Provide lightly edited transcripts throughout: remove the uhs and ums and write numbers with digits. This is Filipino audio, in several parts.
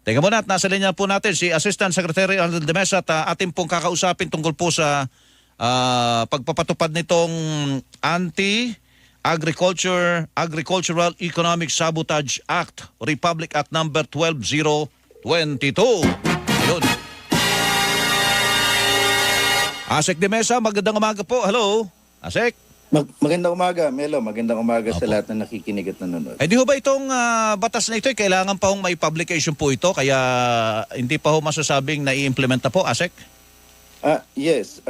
Teka muna at nasa linya po natin si Assistant Secretary Arnold de Mesa at ating pong kakausapin tungkol po sa pagpapatupad nitong Agricultural Economic Sabotage Act, Republic Act number 12022. Ayun. Asek de Mesa, magandang umaga po. Hello, Asek. Magandang umaga, Melo. Magandang umaga sa Opo. lahat na nakikinig at nanonood. Eh di ho ba itong batas na ito, kailangan pa hong may publication po ito, kaya hindi pa ho masasabing na i-implementa po, Asek? Yes.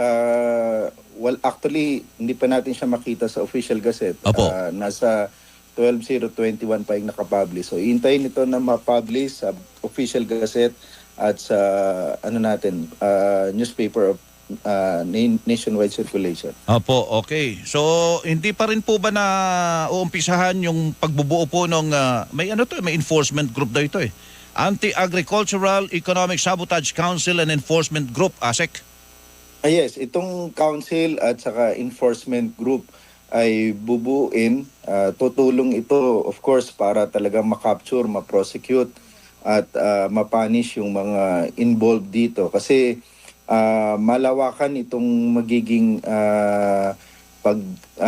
Well, actually, hindi pa natin siya makita sa official gazette. Opo. Nasa 12/021 pa yung nakapublish. So, iintayin ito na ma-publish sa official gazette at sa newspaper of nationwide circulation. Opo, okay. So, hindi pa rin po ba na uumpisahan yung pagbubuo po ng may enforcement group daw ito eh. Anti-Agricultural Economic Sabotage Council and Enforcement Group, ASEC? Yes, itong council at saka enforcement group ay bubuin. Tutulong ito, of course, para talagang makapture, ma-prosecute at mapunish yung mga involved dito. Kasi malawakan itong magiging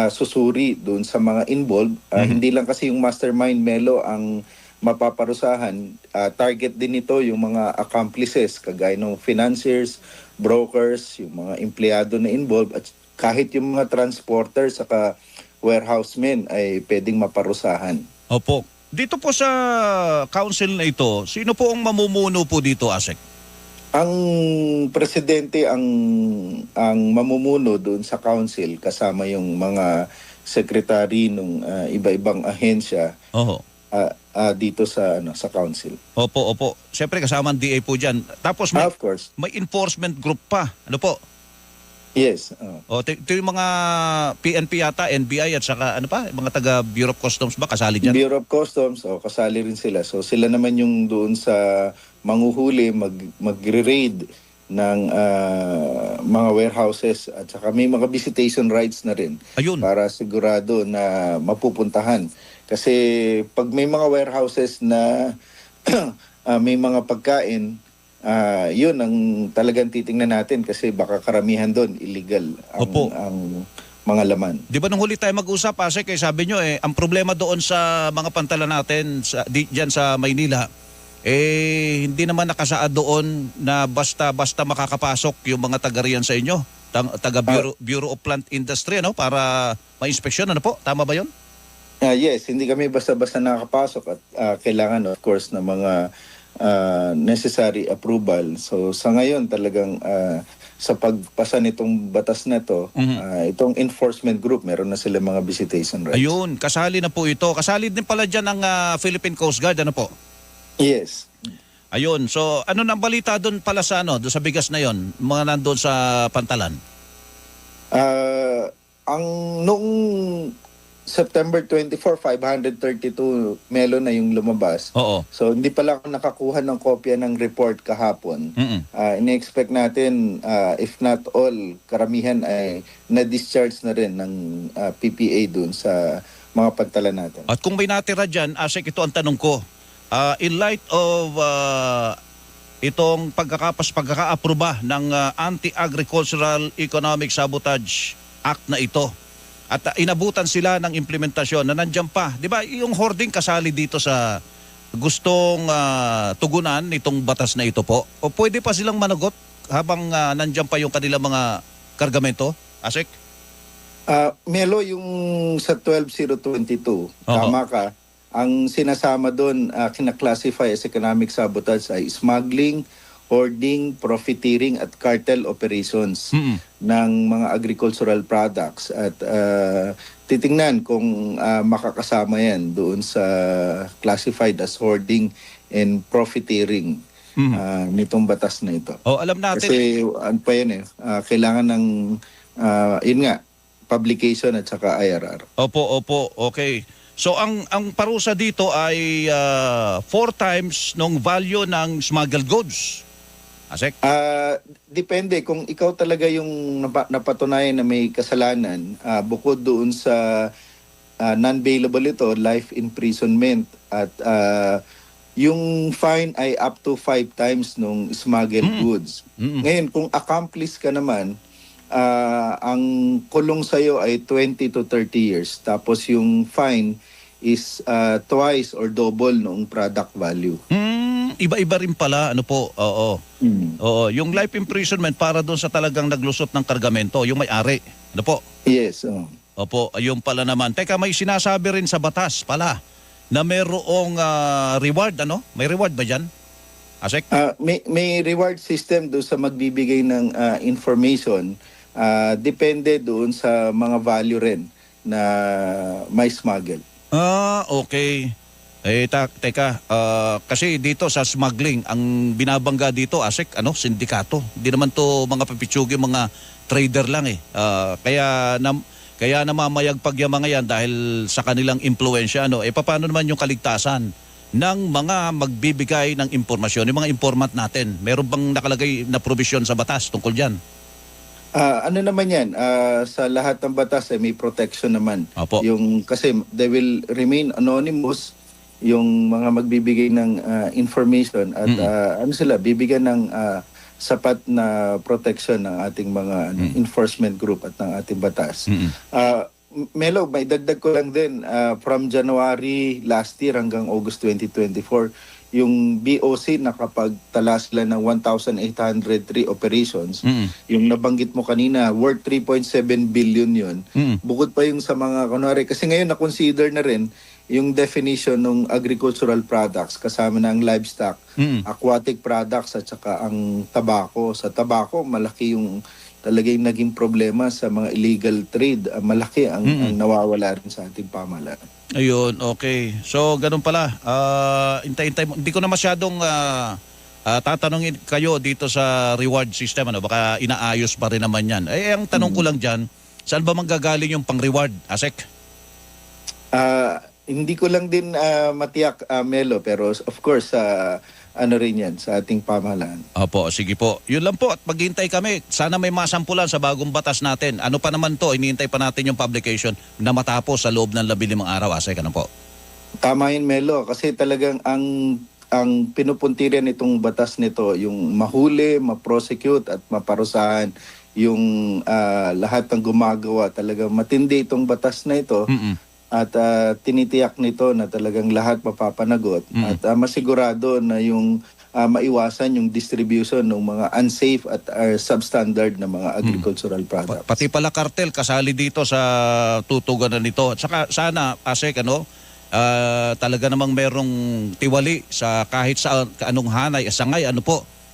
susuri doon sa mga involved. Hindi lang kasi yung mastermind, Melo, ang mapaparusahan. Target din ito yung mga accomplices, kagaya ng financiers, brokers, yung mga empleyado na involved, at kahit yung mga transporters saka warehousemen ay pwedeng maparusahan. Opo. Dito po sa council na ito, sino po ang mamumuno po dito, ASEC? Ang presidente ang mamumuno doon sa council, kasama yung mga secretary ng iba-ibang ahensya. Oho. Dito sa council. Opo. Siyempre kasama ang DA po dyan. Tapos may, Of course. may enforcement group pa. Ano po? Yes. Ito yung mga PNP yata, NBI at saka mga taga Bureau of Customs ba kasali dyan? Bureau of Customs, kasali rin sila. So sila naman yung doon sa manghuhuli, magre-raid ng mga warehouses at saka may mga visitation rights na rin. Ayun. Para sigurado na mapupuntahan. Kasi pag may mga warehouses na may mga pagkain, yun ang talagang titingnan natin kasi baka karamihan doon illegal ang mga laman. Di ba nung huli tayo mag-usap, Asek, sabi nyo ang problema doon sa mga pantalan natin dyan sa Maynila, hindi naman nakasaad doon na basta makakapasok yung mga taga riyan sa inyo, taga Bureau of Plant Industry, para ma-inspeksyon, po? Tama ba yun? Yes, hindi kami basta-basta nakakapasok at kailangan of course ng mga necessary approval. So sa ngayon talagang sa pagpasa nitong batas na to, itong enforcement group, meron na sila mga visitation rights. Ayun, kasali na po ito. Kasali din pala dyan ang Philippine Coast Guard, po? Yes. Ayun, so ano nang balita doon pala sa doon sa bigas na yon, mga nandoon sa pantalan? Ang noong September 24, 532 melon na yung lumabas. Oo. So hindi pala ako nakakuha ng kopya ng report kahapon. Ine-expect natin, if not all, karamihan ay na-discharge na rin ng PPA dun sa mga pantalan natin. At kung may natira dyan, Asek, ito ang tanong ko. In light of itong pagkaka-aproba ng Anti-Agricultural Economic Sabotage Act na ito, at inabutan sila ng implementasyon na nandiyan pa. Di ba yung hoarding kasali dito sa gustong tugunan nitong batas na ito po? O pwede pa silang managot habang nandiyan pa yung kanilang mga kargamento, Asek? Melo, yung sa 12/022, tama ka. Ang sinasama doon, kinaklasify as economic sabotage ay smuggling, hoarding, profiteering at cartel operations ng mga agricultural products. At titingnan kung makakasama yan doon sa classified as hoarding and profiteering nitong batas na ito. Alam natin. Kasi ano pa yan kailangan ng, yun nga, publication at saka IRR. Opo, okay. So ang parusa dito ay 4 times nung value ng smuggled goods. Asek? Depende kung ikaw talaga yung napatunayan na may kasalanan, bukod doon sa non-bailable ito, life imprisonment at yung fine ay up to 5 times nung smuggled goods. Ngayon, kung accomplice ka naman, ang kulong sa'yo ay 20 to 30 years. Tapos yung fine is twice or double nung product value. Iba-iba rin pala, ano po, oo. Oo, yung life imprisonment para doon sa talagang naglusot ng kargamento, yung may-ari, ano po? Yes. Opo, ayun pala naman. Teka, may sinasabi rin sa batas pala na mayroong reward, ano? May reward ba dyan? Asek? May reward system doon sa magbibigay ng information. Depende doon sa mga value rin na may smuggle. Okay. Teka, kasi dito sa smuggling, ang binabangga dito, Asek, sindikato. Hindi naman to mga papitsugi, mga trader lang eh. Kaya namamayagpag yung mga yan dahil sa kanilang impluensya. Paano naman yung kaligtasan ng mga magbibigay ng impormasyon, yung mga informant natin? Meron bang nakalagay na provision sa batas tungkol dyan? Ano naman yan? Sa lahat ng batas may protection naman. Opo. Kasi they will remain anonymous yung mga magbibigay ng information at bibigyan ng sapat na protection ng ating mga enforcement group at ng ating batas. Melo, may dagdag ko lang din, from January last year hanggang August 2024, yung BOC nakapagtala sila ng 1,803 operations. Yung nabanggit mo kanina, worth 3.7 billion yun. Bukod pa yung sa mga, kunwari, kasi ngayon na-consider na rin yung definition ng agricultural products kasama na ang livestock, aquatic products at saka ang tabako. Sa tabako, malaki yung talagang naging problema sa mga illegal trade. Malaki ang nawawala rin sa ating pamahalaan. Ayun, okay. So, ganun pala. Hintay-hintay mo. Hindi ko na masyadong tatanungin kayo dito sa reward system. Baka inaayos pa rin naman yan. Ang tanong ko lang dyan, saan ba manggagaling yung pang-reward, Asek? Hindi ko lang din matiyak, Melo, pero of course, rin yan sa ating pamahalaan. Opo, sige po. Yun lang po at maghintay kami. Sana may masampulan sa bagong batas natin. Ano pa naman to, hinihintay pa natin yung publication na matapos sa loob ng 15 araw. Asek, ano po? Tama yun, Melo, kasi talagang ang pinupuntiran itong batas nito, yung mahuli, ma-prosecute at maparusahan yung lahat ng gumagawa. Talagang matindi itong batas na ito. At tinitiyak nito na talagang lahat mapapanagot at masigurado na yung maiwasan yung distribution ng mga unsafe at substandard na mga agricultural products. Pati pala kartel kasali dito sa tutuganan nito. At saka sana, Asek, talaga namang merong tiwali sa kahit sa anong hanay, sangay,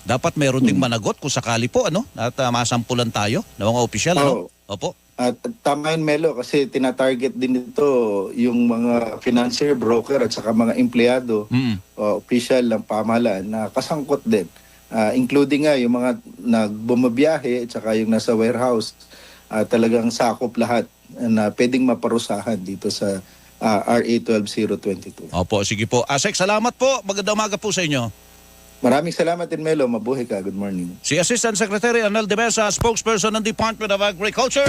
dapat meron ding managot kung sakali po, at masampulan tayo ng mga opisyal, Opo. At tama yun, Melo, kasi tinatarget din ito yung mga financier, broker at saka mga empleyado o opisyal ng pamahalaan na kasangkot din. Including nga yung mga nagbumabiyahe at saka yung nasa warehouse. Talagang sakop lahat na pwedeng maparusahan dito sa RA 12022. Opo, sige po. Asek, salamat po. Magandang umaga po sa inyo. Maraming salamat din, Melo. Mabuhay ka. Good morning. Si Assistant Secretary Arnel De Mesa, spokesperson ng Department of Agriculture.